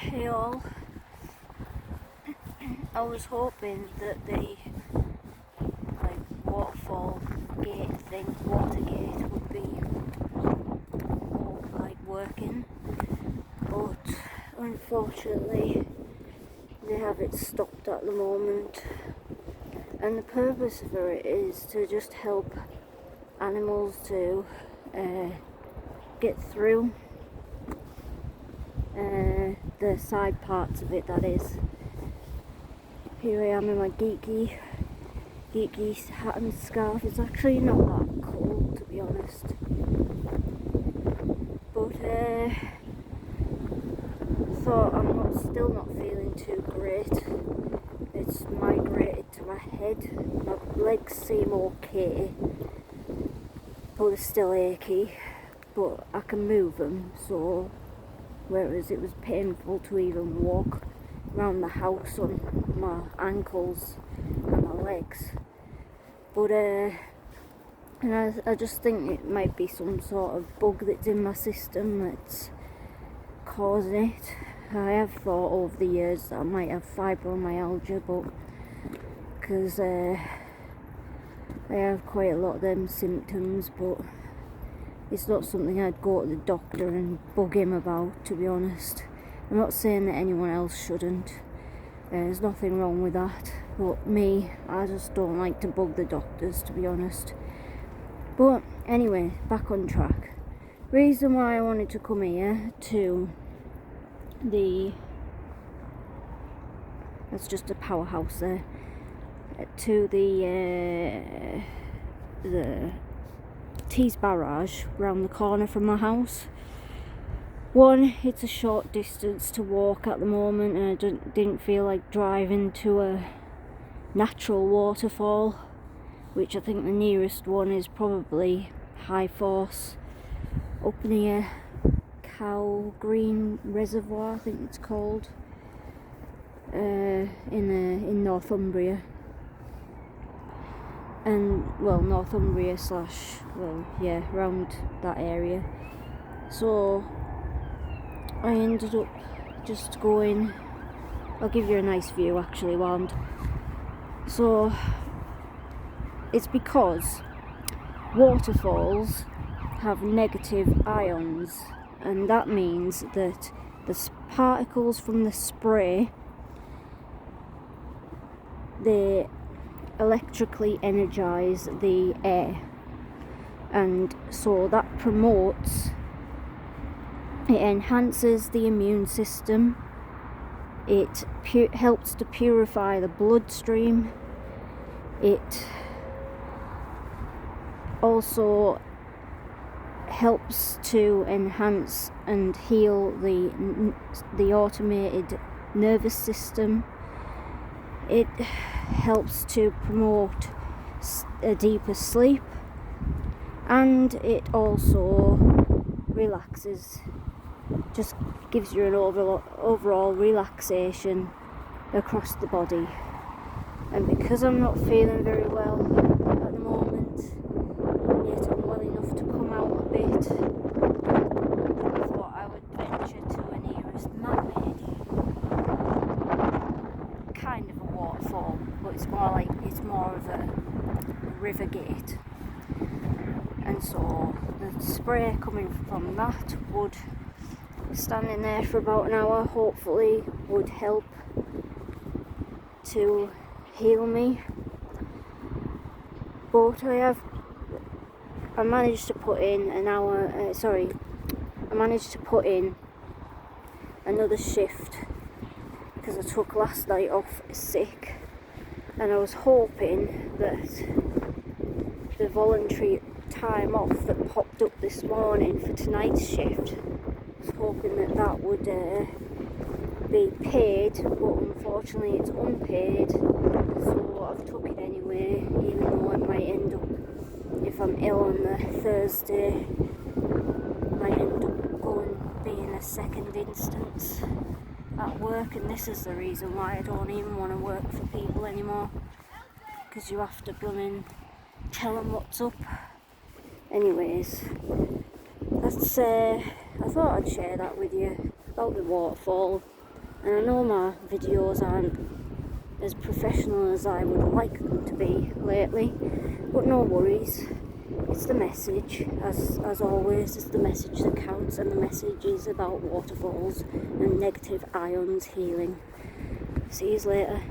Hey all, I was hoping that the waterfall gate thing, water gate, would be more working, but unfortunately they have it stopped at the moment, and the purpose for it is to just help animals to get through the side parts of it, that is. Here I am in my geeky hat and scarf. It's actually not that cold, to be honest, but I thought I'm still not feeling too great. It's migrated to my head. My legs seem okay, but they're still achy, but I can move them, so whereas it was painful to even walk around the house on my ankles and my legs. But and I just think it might be some sort of bug that's in my system that's causing it. I have thought over the years that I might have fibromyalgia, but because I have quite a lot of them symptoms, but it's not something I'd go to the doctor and bug him about, to be honest. I'm not saying that anyone else shouldn't. There's nothing wrong with that. But me, I just don't like to bug the doctors, to be honest. But anyway, back on track. Reason why I wanted to come here to that's just a powerhouse there, to the Tees barrage round the corner from my house. One, it's a short distance to walk at the moment, and I didn't feel like driving to a natural waterfall, which I think the nearest one is probably High Force up near Cow Green Reservoir, I think it's called, in Northumbria. And Northumbria around that area. So I ended up just going. I'll give you a nice view actually so it's because waterfalls have negative ions, and that means that the particles from the spray, they electrically energize the air, and so that it enhances the immune system. It helps to purify the bloodstream. It also helps to enhance and heal the automated nervous system. It helps to promote a deeper sleep, and it also relaxes, just gives you an overall relaxation across the body. And because I'm not feeling very well at the moment, yet I'm well enough to come out a bit, I thought I would venture to a nearest man-made kind of a waterfall, but it's more of a river gate. And so the spray coming from that would, standing there for about an hour, hopefully would help to heal me. But I managed to put in another shift because I took last night off sick, and I was hoping that the voluntary time off that popped up this morning for tonight's shift, I was hoping that would be paid, but unfortunately it's unpaid, so I've took it anyway, even though it might end up, if I'm ill on the Thursday, might end up being a second instance at work. And this is the reason why I don't even want to work for people anymore, because you have to tell them what's up. Anyways, I thought I'd share that with you about the waterfall. And I know my videos aren't as professional as I would like them to be lately, but no worries. It's the message, as always, it's the message that counts, and the message is about waterfalls and negative ions healing. See you later.